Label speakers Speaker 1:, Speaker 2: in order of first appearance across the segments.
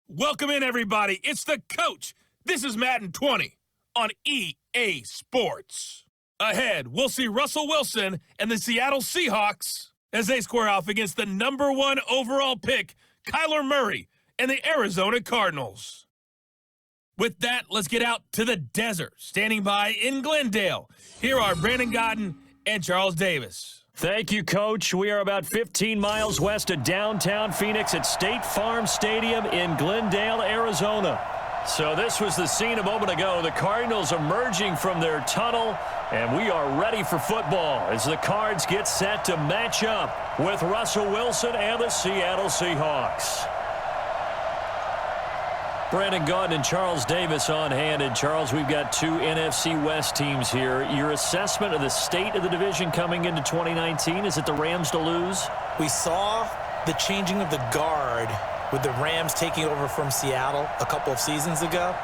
Speaker 1: Welcome in, everybody. It's the coach. This is Madden 20 on EA Sports. Ahead, we'll see Russell Wilson and the Seattle Seahawks as they square off against the #1 overall pick, Kyler Murray, and the Arizona Cardinals. With that, let's get out to the desert. Standing by in Glendale, here are Brandon Godden and Charles Davis.
Speaker 2: Thank you, Coach. We are about 15 miles west of downtown Phoenix at State Farm Stadium in Glendale, Arizona. So this was the scene a moment ago. The Cardinals emerging from their tunnel, and we are ready for football as the Cards get set to match up with Russell Wilson and the Seattle Seahawks. Brandon Godden and Charles Davis on hand. And Charles, we've got two NFC West teams here. Your assessment of the state of the division coming into 2019, is it the Rams to lose?
Speaker 3: We saw the changing of the guard with the Rams taking over from Seattle a couple of seasons ago.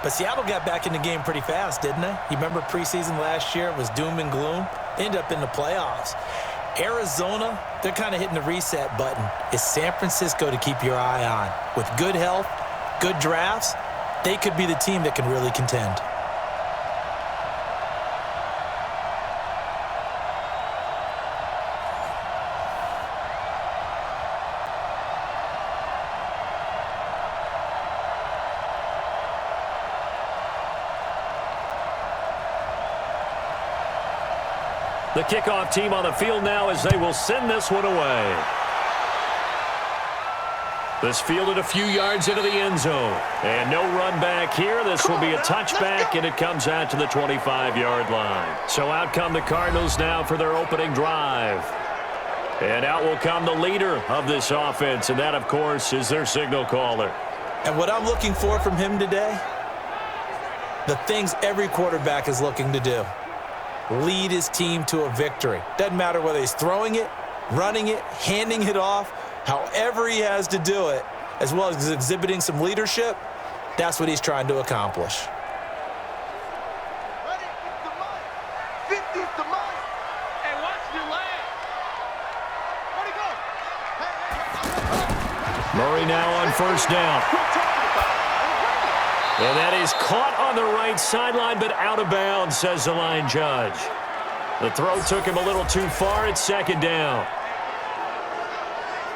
Speaker 3: But Seattle got back in the game pretty fast, didn't they? You remember preseason last year? It was doom and gloom. They ended up in the playoffs. Arizona, they're kind of hitting the reset button. It's San Francisco to keep your eye on. With good health, good drafts, they could be the team that can really contend.
Speaker 2: The kickoff team on the field now as they will send this one away. This fielded a few yards into the end zone. And no run back here. This will be a touchback, and it comes out to the 25-yard line. So out come the Cardinals now for their opening drive. And out will come the leader of this offense, and that, of course, is their signal caller.
Speaker 3: And what I'm looking for from him today, the things every quarterback is looking to do. Lead his team to a victory. Doesn't matter whether he's throwing it, running it, handing it off, however he has to do it, as well as exhibiting some leadership, that's what he's trying to accomplish.
Speaker 4: Ready, the mic. 50's the mic. And watch your land. Where'd he go?
Speaker 2: Murray now on first down. And that is caught on the right sideline, but out of bounds, says the line judge. The throw took him a little too far. It's second down.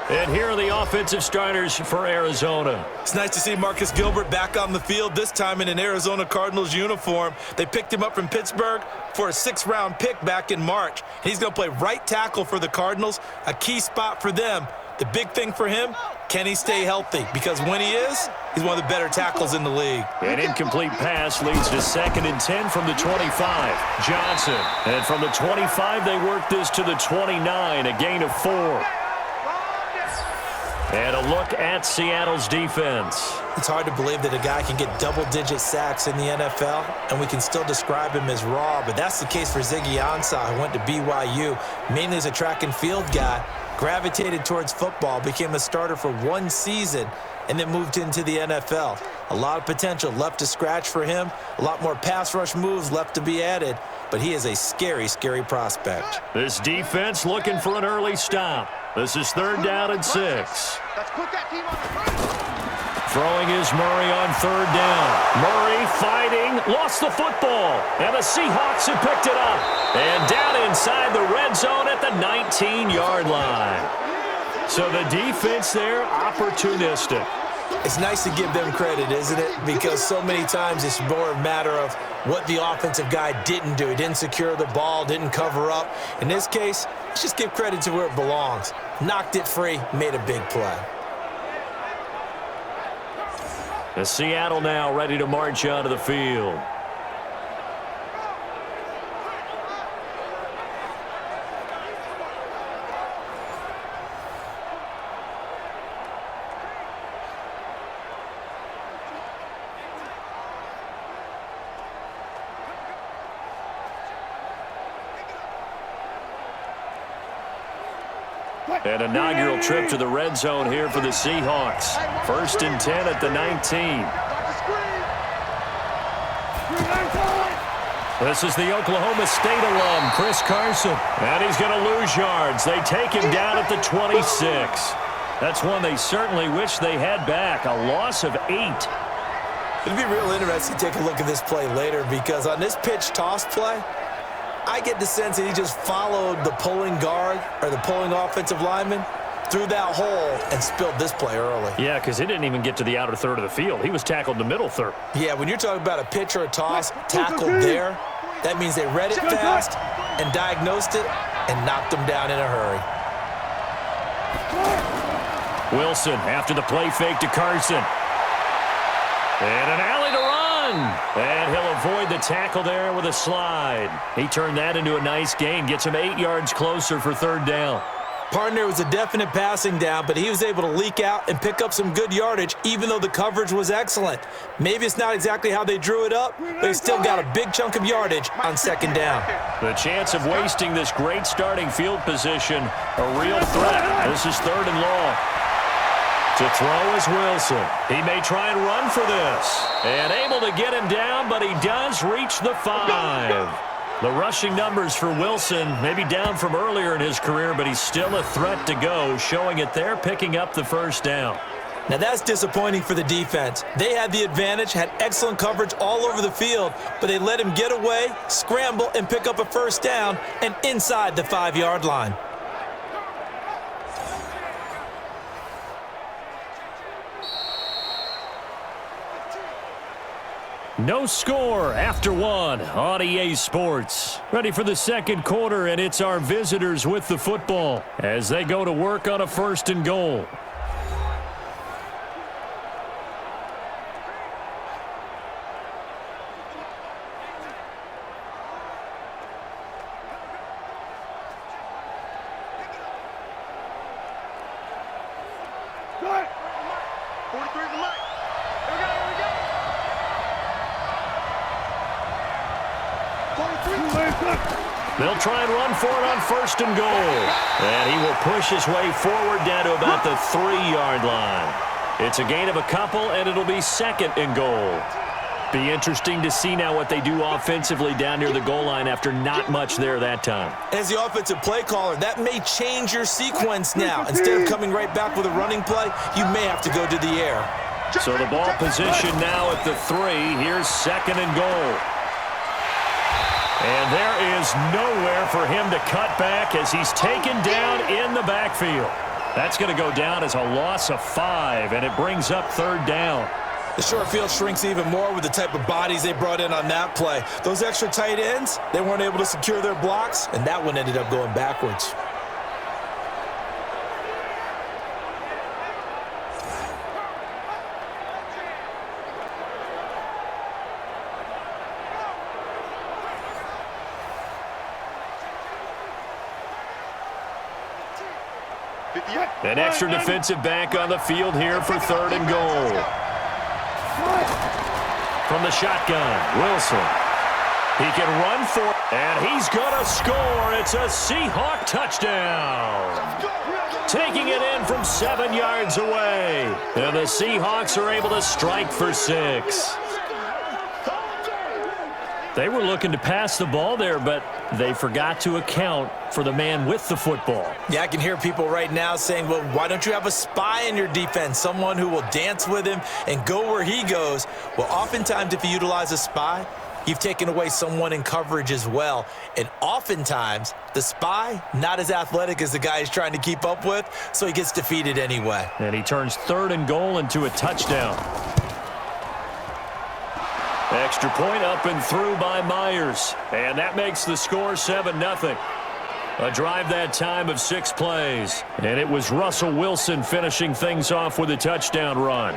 Speaker 2: And here are the offensive starters for Arizona.
Speaker 3: It's nice to see Marcus Gilbert back on the field, this time in an Arizona Cardinals uniform. They picked him up from Pittsburgh for a 6th-round pick back in March. He's going to play right tackle for the Cardinals, a key spot for them. The big thing for him, can he stay healthy? Because when he is, he's one of the better tackles in the league.
Speaker 2: An incomplete pass leads to 2nd and 10 from the 25. Johnson. And from the 25, they work this to the 29, a gain of 4. And a look at Seattle's defense.
Speaker 3: It's hard to believe that a guy can get double-digit sacks in the NFL, and we can still describe him as raw, but that's the case for Ziggy Ansah, who went to BYU, mainly as a track and field guy, gravitated towards football, became a starter for 1 season, and then moved into the NFL. A lot of potential left to scratch for him, a lot more pass rush moves left to be added, but he is a scary, scary prospect.
Speaker 2: This defense looking for an early stop. This is 3rd down and 6.
Speaker 4: Let's put that team on the front.
Speaker 2: Throwing is Murray on 3rd down. Murray fighting, lost the football, and the Seahawks have picked it up. And down inside the red zone at the 19-yard line. So the defense there, opportunistic.
Speaker 3: It's nice to give them credit, isn't it? Because so many times it's more a matter of what the offensive guy didn't do. He didn't secure the ball, didn't cover up. In this case, let's just give credit to where it belongs. Knocked it free, made a big play.
Speaker 2: The Seattle now ready to march onto the field. An inaugural trip to the red zone here for the Seahawks. 1st and 10 at the 19. This is the Oklahoma State alum, Chris Carson. And he's going to lose yards. They take him down at the 26. That's one they certainly wish they had back. A loss of 8.
Speaker 3: It'd be real interesting to take a look at this play later because on this pitch toss play, I get the sense that he just followed the pulling guard or the pulling offensive lineman through that hole and spilled this play early.
Speaker 2: Yeah, because he didn't even get to the outer third of the field. He was tackled in the middle third.
Speaker 3: Yeah, when you're talking about a pitch or a toss tackled there, that means they read it fast and diagnosed it and knocked him down in a hurry.
Speaker 2: Wilson after the play fake to Carson. And an alley to run. And he'll avoid the tackle there with a slide. He turned that into a nice gain. Gets him 8 yards closer for third down.
Speaker 3: Partner was a definite passing down, but he was able to leak out and pick up some good yardage, even though the coverage was excellent. Maybe it's not exactly how they drew it up, but they still got a big chunk of yardage on second down.
Speaker 2: The chance of wasting this great starting field position, a real threat. This is third and long. To throw is Wilson. He may try and run for this. And able to get him down, but he does reach the 5. The rushing numbers for Wilson may be down from earlier in his career, but he's still a threat to go, showing it there, picking up the first down.
Speaker 3: Now that's disappointing for the defense. They had the advantage, had excellent coverage all over the field, but they let him get away, scramble, and pick up a first down, and inside the 5-yard line.
Speaker 2: No score after 1 on EA Sports. Ready for the second quarter, and it's our visitors with the football as they go to work on a first and goal. They'll try and run for it on first and goal. And he will push his way forward down to about the 3-yard line. It's a gain of a couple, and it'll be second and goal. Be interesting to see now what they do offensively down near the goal line after not much there that time.
Speaker 3: As the offensive play caller, that may change your sequence now. Instead of coming right back with a running play, you may have to go to the air.
Speaker 2: So the ball position now at the 3. Here's second and goal. And there is nowhere for him to cut back as he's taken down in the backfield. That's going to go down as a loss of 5, and it brings up third down.
Speaker 3: The short field shrinks even more with the type of bodies they brought in on that play. Those extra tight ends, they weren't able to secure their blocks, and that one ended up going backwards.
Speaker 2: An extra defensive back on the field here for third and goal. From the shotgun, Wilson. He can run for it, and he's going to score. It's a Seahawk touchdown. Taking it in from 7 yards away. And the Seahawks are able to strike for 6. They were looking to pass the ball there, but they forgot to account for the man with the football.
Speaker 3: Yeah, I can hear people right now saying, well, why don't you have a spy in your defense, someone who will dance with him and go where he goes? Well, oftentimes if you utilize a spy, you've taken away someone in coverage as well. And oftentimes, the spy, not as athletic as the guy he's trying to keep up with, so he gets defeated anyway.
Speaker 2: And he turns third and goal into a touchdown. Extra point up and through by Myers. And that makes the score 7-0. A drive that time of 6 plays. And it was Russell Wilson finishing things off with a touchdown run.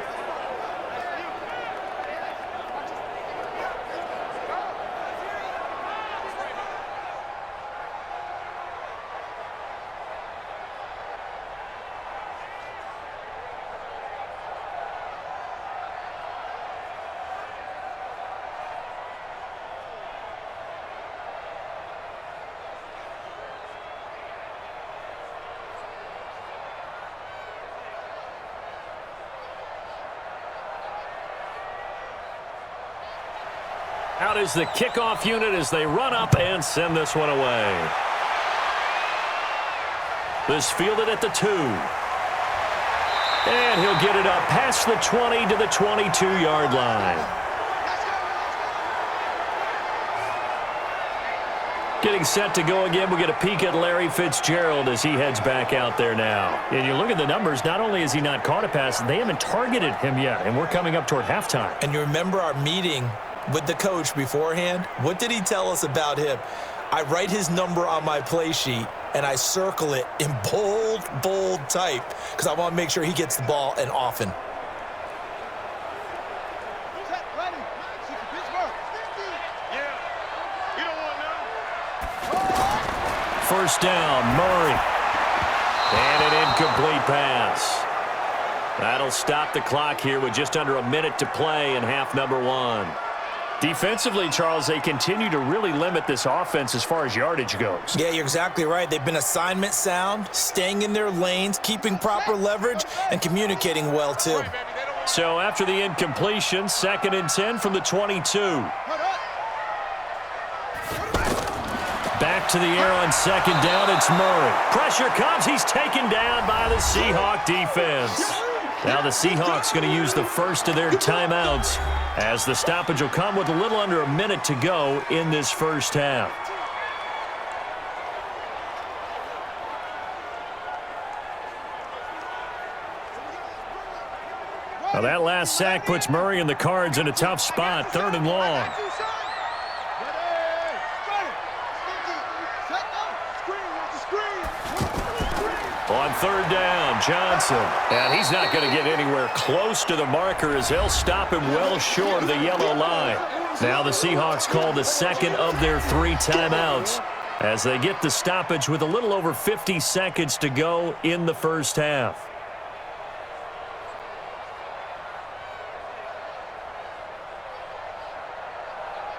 Speaker 2: Out is the kickoff unit as they run up and send this one away. This fielded at the 2. And he'll get it up past the 20 to the 22-yard line. Getting set to go again, we'll get a peek at Larry Fitzgerald as he heads back out there now. And you look at the numbers, not only has he not caught a pass, they haven't targeted him yet, and we're coming up toward halftime.
Speaker 3: And you remember our meeting with the coach beforehand? What did he tell us about him? I write his number on my play sheet, and I circle it in bold type because I want to make sure he gets the ball and often.
Speaker 2: First down, Murray. And an incomplete pass. That'll stop the clock here with just under a minute to play in half number one. Defensively, Charles, they continue to really limit this offense as far as yardage goes.
Speaker 3: Yeah, you're exactly right. They've been assignment sound, staying in their lanes, keeping proper leverage, and communicating well, too.
Speaker 2: So after the incompletion, 2nd and 10 from the 22. Back to the air on 2nd down, it's Murray. Pressure comes, he's taken down by the Seahawk defense. Now the Seahawks going to use the first of their timeouts as the stoppage will come with a little under a minute to go in this first half. Now that last sack puts Murray and the Cards in a tough spot, 3rd and long. On 3rd down, Johnson. And he's not going to get anywhere close to the marker as they'll stop him well short of the yellow line. Now the Seahawks call the 2nd of their 3 timeouts as they get the stoppage with a little over 50 seconds to go in the first half.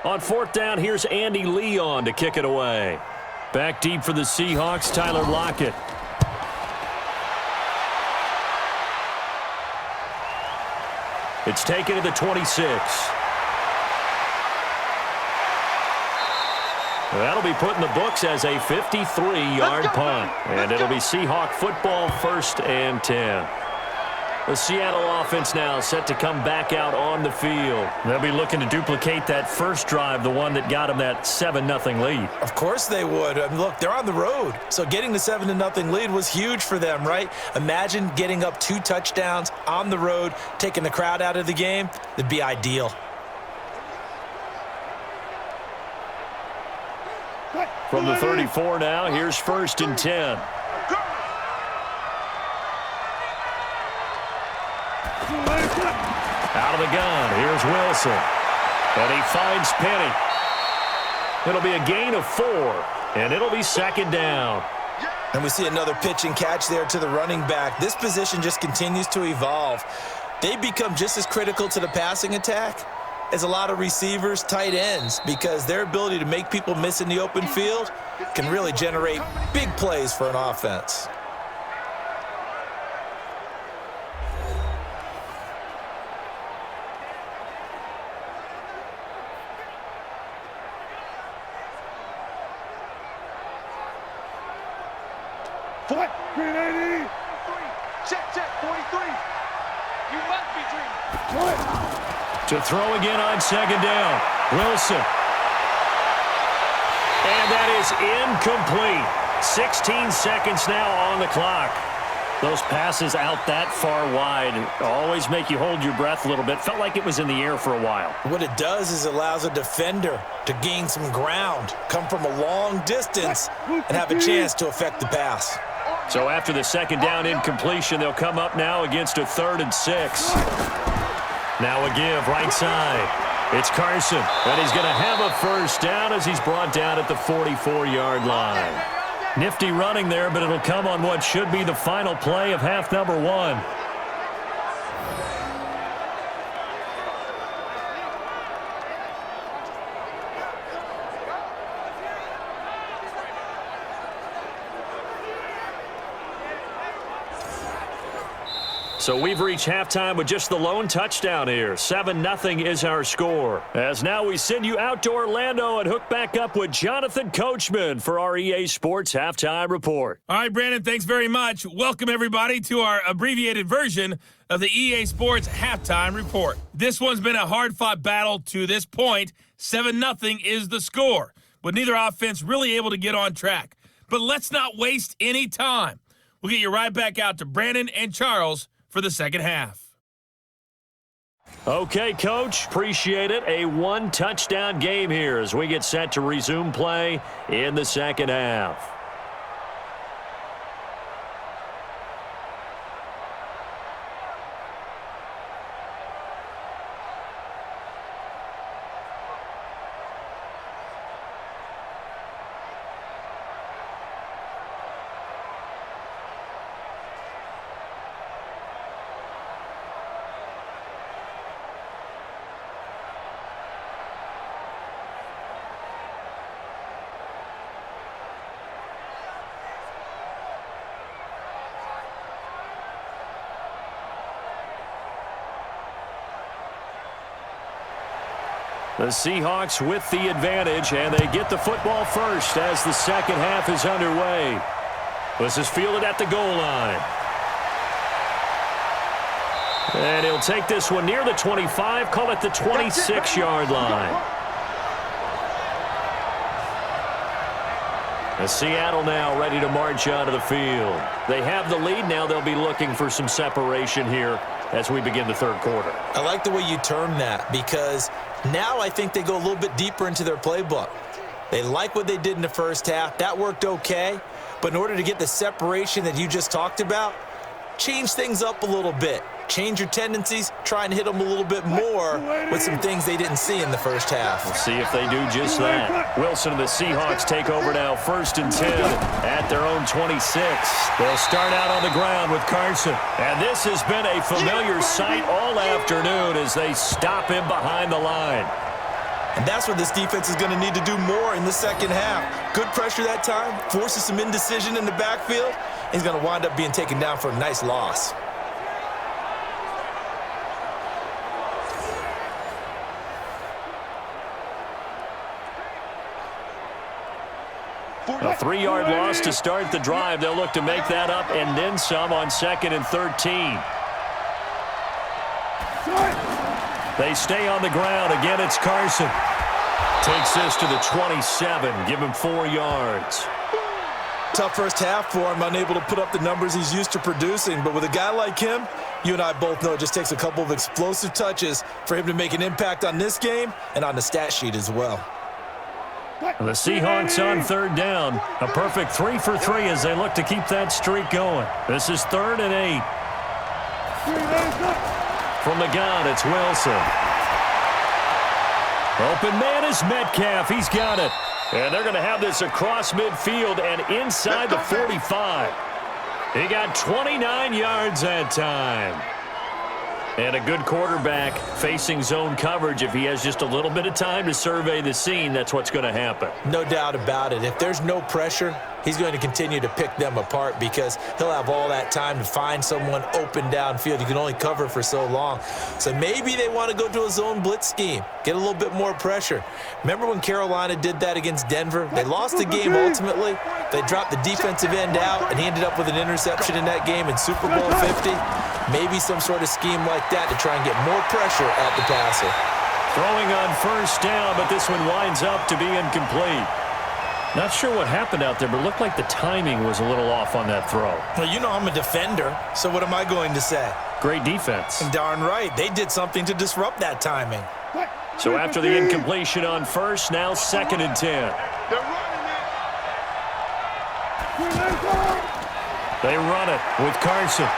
Speaker 2: On 4th down, here's Andy Leon to kick it away. Back deep for the Seahawks, Tyler Lockett. It's taken to the 26. That'll be put in the books as a 53-yard punt. And it'll be Seahawk football, 1st and 10. The Seattle offense now set to come back out on the field. They'll be looking to duplicate that first drive, the one that got them that 7-0 lead.
Speaker 3: Of course they would. I mean, look, they're on the road. So getting the 7-0 lead was huge for them, right? Imagine getting up 2 touchdowns on the road, taking the crowd out of the game. That'd be ideal.
Speaker 2: From the 34 now, here's 1st and 10. Out of the gun, here's Wilson. And he finds Penny. It'll be a gain of 4, and it'll be 2nd down.
Speaker 3: And we see another pitch and catch there to the running back. This position just continues to evolve. They become just as critical to the passing attack as a lot of receivers, tight ends, because their ability to make people miss in the open field can really generate big plays for an offense.
Speaker 4: Green 80. Check, 43. You must be dreaming.
Speaker 2: To throw again on 2nd down. Wilson. And that is incomplete. 16 seconds now on the clock. Those passes out that far wide always make you hold your breath a little bit. Felt like it was in the air for a while.
Speaker 3: What it does is it allows a defender to gain some ground, come from a long distance, and have a chance to affect the pass.
Speaker 2: So after the 2nd down incompletion, they'll come up now against a 3rd and 6. Now a give right side. It's Carson, and he's going to have a first down as he's brought down at the 44-yard line. Nifty running there, but it'll come on what should be the final play of half number one. So we've reached halftime with just the lone touchdown here. 7-0 is our score. As now we send you out to Orlando and hook back up with Jonathan Coachman for our EA Sports Halftime Report.
Speaker 1: All right, Brandon, thanks very much. Welcome, everybody, to our abbreviated version of the EA Sports Halftime Report. This one's been a hard-fought battle to this point. 7-0 is the score, with neither offense really able to get on track. But let's not waste any time. We'll get you right back out to Brandon and Charles for the second half.
Speaker 2: Okay, Coach, appreciate it. A one-touchdown game here as we get set to resume play in the second half. The Seahawks with the advantage, and they get the football first as the second half is underway. This is fielded at the goal line. And he'll take this one near the 25, call it the 26-yard line. As Seattle now ready to march out of the field. They have the lead. Now they'll be looking for some separation here as we begin the third quarter.
Speaker 3: I like the way you term that, because now I think they go a little bit deeper into their playbook. They like what they did in the first half. That worked okay. But in order to get the separation that you just talked about, change things up a little bit. Change your tendencies, try and hit them a little bit more with some things they didn't see in the first half.
Speaker 2: We'll see if they do just that. Wilson and the Seahawks take over now, 1st and 10 at their own 26. They'll start out on the ground with Carson. And this has been a familiar sight all afternoon as they stop him behind the line.
Speaker 3: And that's what this defense is going to need to do more in the second half. Good pressure that time, forces some indecision in the backfield. He's going to wind up being taken down for a nice loss.
Speaker 2: A 3-yard loss to start the drive. They'll look to make that up and then some on 2nd and 13. They stay on the ground. Again, it's Carson. Takes this to the 27. Give him 4 yards.
Speaker 3: Tough first half for him, unable to put up the numbers he's used to producing. But with a guy like him, you and I both know it just takes a couple of explosive touches for him to make an impact on this game and on the stat sheet as well.
Speaker 2: The Seahawks on 3rd down. A perfect 3 for 3 as they look to keep that streak going. This is 3rd and 8. From the gun, it's Wilson. Open man is Metcalf. He's got it. And they're going to have this across midfield and inside the 45. He got 29 yards that time. And a good quarterback facing zone coverage. If he has just a little bit of time to survey the scene, that's what's going to happen.
Speaker 3: No doubt about it. If there's no pressure, he's going to continue to pick them apart because he'll have all that time to find someone open downfield. You can only cover for so long. So maybe they want to go to a zone blitz scheme, get a little bit more pressure. Remember when Carolina did that against Denver? They lost the game ultimately. They dropped the defensive end out, and he ended up with an interception in that game in Super Bowl 50. Maybe some sort of scheme like that to try and get more pressure at the passer.
Speaker 2: Throwing on 1st down, but this one winds up to be incomplete. Not sure what happened out there, but it looked like the timing was a little off on that throw.
Speaker 3: Well, you know I'm a defender, so what am I going to say?
Speaker 2: Great defense.
Speaker 3: Darn right. They did something to disrupt that timing.
Speaker 2: So after the incompletion on 1st, now 2nd and 10. They run it with Carson.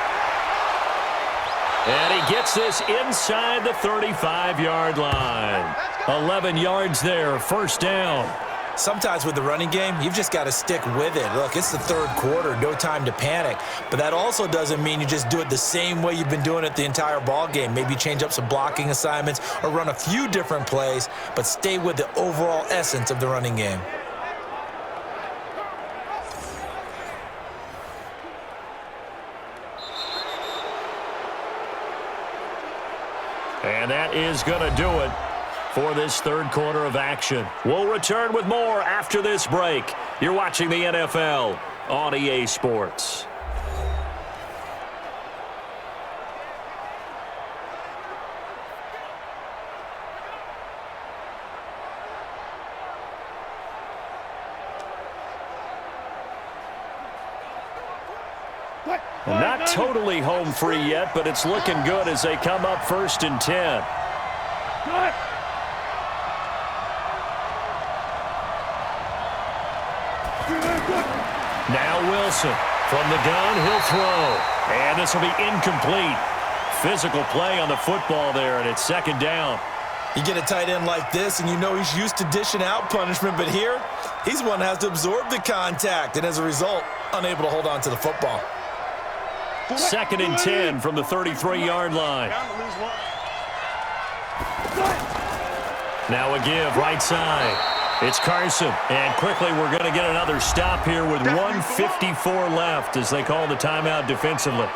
Speaker 2: And he gets this inside the 35-yard line. 11 yards there, 1st down.
Speaker 3: Sometimes with the running game, you've just got to stick with it. Look, it's the 3rd quarter, no time to panic. But that also doesn't mean you just do it the same way you've been doing it the entire ball game. Maybe change up some blocking assignments or run a few different plays, but stay with the overall essence of the running game.
Speaker 2: And that is going to do it for this third quarter of action. We'll return with more after this break. You're watching the NFL on EA Sports. Not totally home free yet, but it's looking good as they come up 1st and 10. Now Wilson from the gun, he'll throw. And this will be incomplete. Physical play on the football there, and it's 2nd down.
Speaker 3: You get a tight end like this, and you know he's used to dishing out punishment, but here, he's the one that has to absorb the contact, and as a result, unable to hold on to the football.
Speaker 2: 2nd and 10 from the 33-yard line. Now a give right side. It's Carson, and quickly we're going to get another stop here with 1:54 left as they call the timeout defensively.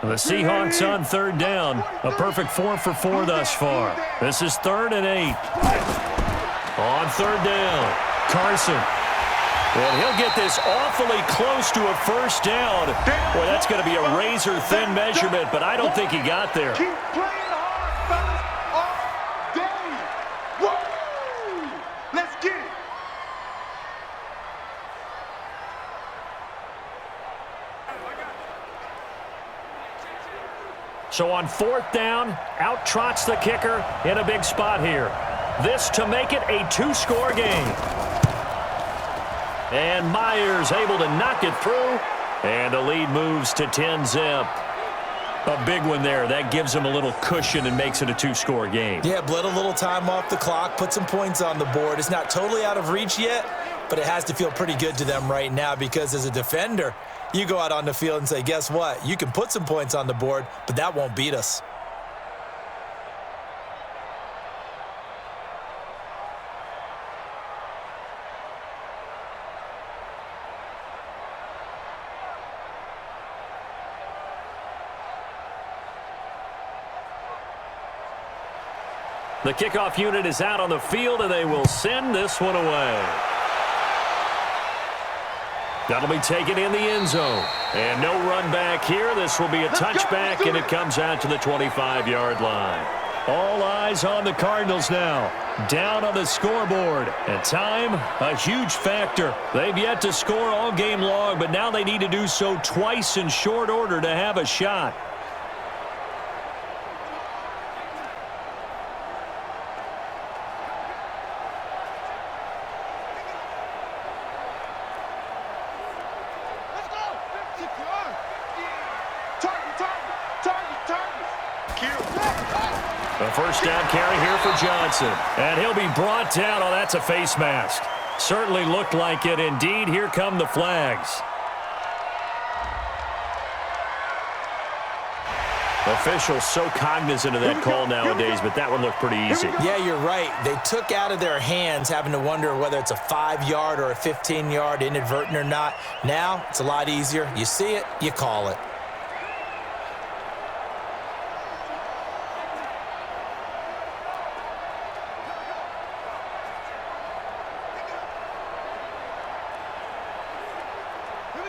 Speaker 2: The Seahawks on 3rd down. A perfect 4 for 4 thus far. This is 3rd and 8. On 3rd down, Carson. And he'll get this awfully close to a 1st down. Boy, that's going to be a razor-thin measurement, but I don't think he got there.
Speaker 4: Keep playing hard, fellas, all day. Woo! Let's get it.
Speaker 2: So on 4th down, out trots the kicker in a big spot here. This to make it a 2-score game. And Myers able to knock it through. And the lead moves to 10-zip. A big one there. That gives them a little cushion and makes it a 2-score game.
Speaker 3: Yeah, bled a little time off the clock, put some points on the board. It's not totally out of reach yet, but it has to feel pretty good to them right now because as a defender, you go out on the field and say, guess what? You can put some points on the board, but that won't beat us.
Speaker 2: The kickoff unit is out on the field, and they will send this one away. That'll be taken in the end zone. And no run back here. This will be a touchback, and it comes out to the 25-yard line. All eyes on the Cardinals now. Down on the scoreboard. And time, a huge factor. They've yet to score all game long, but now they need to do so twice in short order to have a shot. A first down carry here for Johnson. And he'll be brought down. Oh, that's a face mask. Certainly looked like it. Indeed, here come the flags. Officials so cognizant of that call nowadays, but that one looked pretty easy.
Speaker 3: Yeah, you're right. They took out of their hands having to wonder whether it's a 5-yard or a 15-yard inadvertent or not. Now, it's a lot easier. You see it, you call it.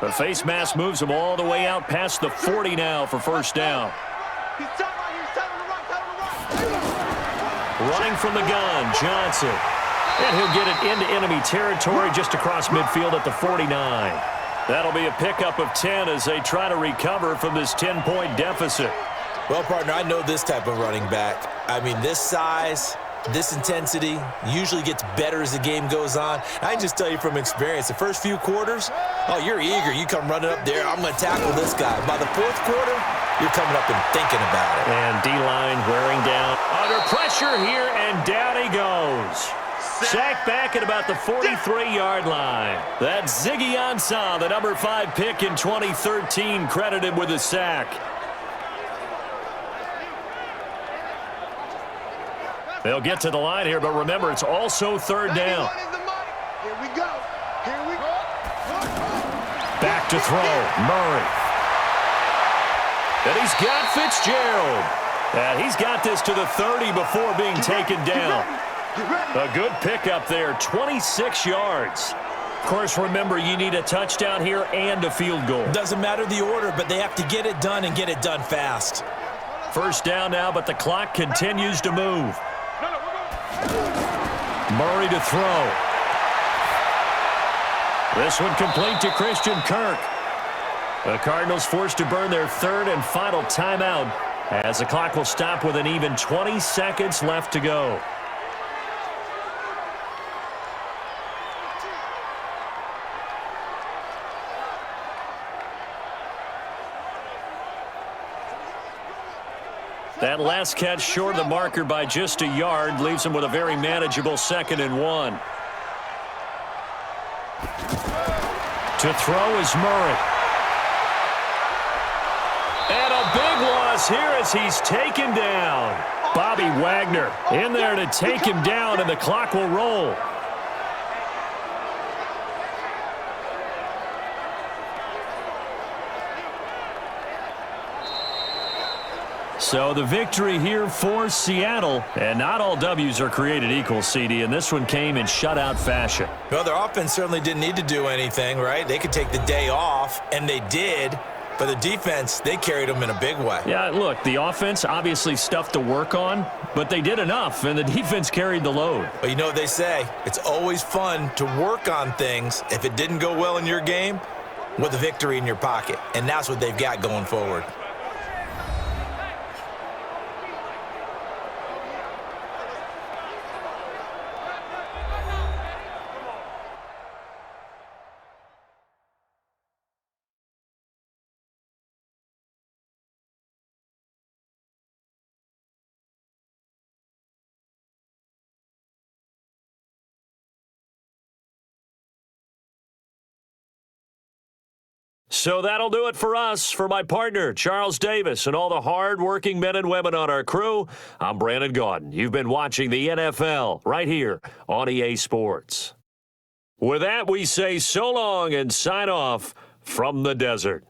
Speaker 2: The face mask moves him all the way out past the 40 now for first down. Running from the gun, Johnson. And he'll get it into enemy territory just across midfield at the 49. That'll be a pickup of 10 as they try to recover from this 10-point deficit.
Speaker 3: Well, partner, I know this type of running back. I mean, this size, this intensity usually gets better as the game goes on. I can just tell you from experience, the first few quarters, oh, you're eager. You come running up there, I'm going to tackle this guy. By the fourth quarter, you're coming up and thinking about it.
Speaker 2: And D-line wearing down. Under pressure here, and down he goes. Sacked back at about the 43-yard line. That's Ziggy Ansah, the number 5 pick in 2013, credited with a sack. They'll get to the line here, but remember, it's also third down.
Speaker 4: Here we go. Here we go.
Speaker 2: Back to throw, Murray. And he's got Fitzgerald. And he's got this to the 30 before being taken down. A good pickup there, 26 yards. Of course, remember, you need a touchdown here and a field goal.
Speaker 3: Doesn't matter the order, but they have to get it done and get it done fast.
Speaker 2: First down now, but the clock continues to move. Murray to throw. This one complete to Christian Kirk. The Cardinals forced to burn their third and final timeout as the clock will stop with an even 20 seconds left to go. That last catch short of the marker by just a yard leaves him with a very manageable 2nd and 1. To throw is Murray. And a big loss here as he's taken down. Bobby Wagner in there to take him down, and the clock will roll. So the victory here for Seattle, and not all W's are created equal, CD, and this one came in shutout fashion.
Speaker 3: Well, their offense certainly didn't need to do anything, right? They could take the day off, and they did. But the defense, they carried them in a big way.
Speaker 2: Yeah, look, the offense, obviously stuff to work on, but they did enough, and the defense carried the load.
Speaker 3: But you know what they say, it's always fun to work on things if it didn't go well in your game with a victory in your pocket, and that's what they've got going forward.
Speaker 2: So that'll do it for us. For my partner, Charles Davis, and all the hard-working men and women on our crew, I'm Brandon Gaudin. You've been watching the NFL right here on EA Sports. With that, we say so long and sign off from the desert.